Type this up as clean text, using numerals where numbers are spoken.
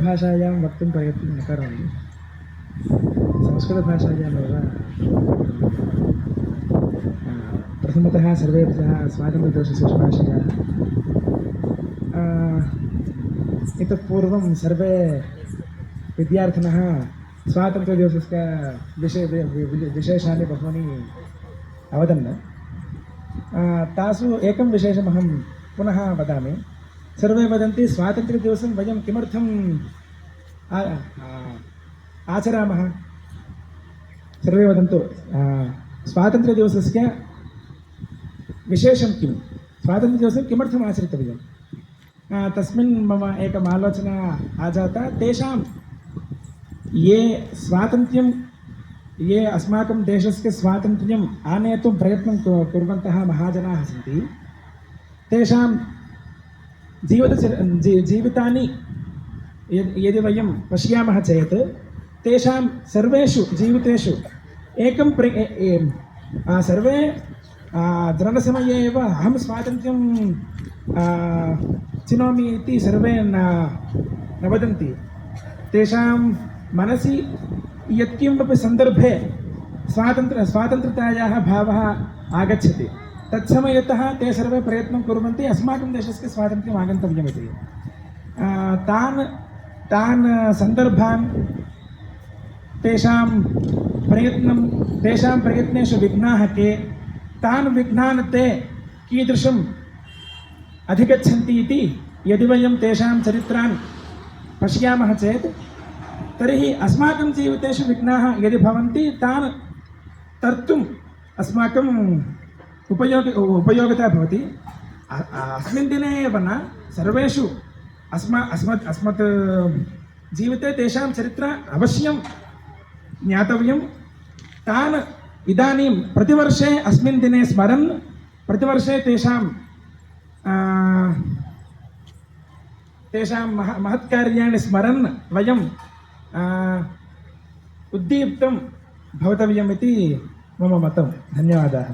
संस्कृतभाषायां वक्तुं प्रयत्नं न करोमि। संस्कृतभाषायामेव प्रथमतः सर्वेभ्यः स्वातन्त्र्यदिवसशुभाशयाः। इतः पूर्वं सर्वे विद्यार्थिनः स्वातन्त्र्यदिवसस्य विशेषानि बहूनि अवदन्। तासु एकं विशेषमहं पुनः वदामि। सर्वे वदन्ति स्वातन्त्र्यदिवसं वयं किमर्थम् आचरामः। सर्वे वदन्तु स्वातन्त्र्यदिवसस्य विशेषं किं, स्वातन्त्र्यदिवसं किमर्थम् आचरितव्यं। तस्मिन् मम एकम् आलोचना आजाता। तेषां ये अस्माकं देशस्य स्वातन्त्र्यम् आनेतुं प्रयत्नं कुर्वन्तः महाजनाः सन्ति, तेषां जीवितानि यदि वयं पश्यामः चेत् तेषां सर्वेषु जीवितेषु एकं सर्वे जननसमये एव अहं स्वातन्त्र्यं चिनोमि इति सर्वे न वदन्ति। तेषां मनसि यत्किमपि सन्दर्भे स्वातन्त्र्यतायाः भावः आगच्छति, तत्समयतः ते सर्वे प्रयत्नं कुर्वन्ति अस्माकं देशस्य स्वातन्त्र्यम् आगन्तव्यमिति। तान् सन्दर्भान् तेषां प्रयत्नेषु विघ्नाः के, तान् विघ्नान् ते कीदृशम् अधिगच्छन्ति इति यदि वयं तेषां चरित्रान् पश्यामः चेत् तर्हि अस्माकं जीवितेषु विघ्नाः यदि भवन्ति तान् तर्तुम् अस्माकं उपयोगिता भवति। अस्मिन् दिने एव न, सर्वेषु अस्मत् जीविते तेषां चरित्रम् अवश्यं ज्ञातव्यं। तान् इदानीं प्रतिवर्षे अस्मिन् दिने स्मरन्, प्रतिवर्षे तेषां महत्कार्याणि स्मरन् वयं उद्दीप्तं भवितव्यमिति मम मतं। धन्यवादाः।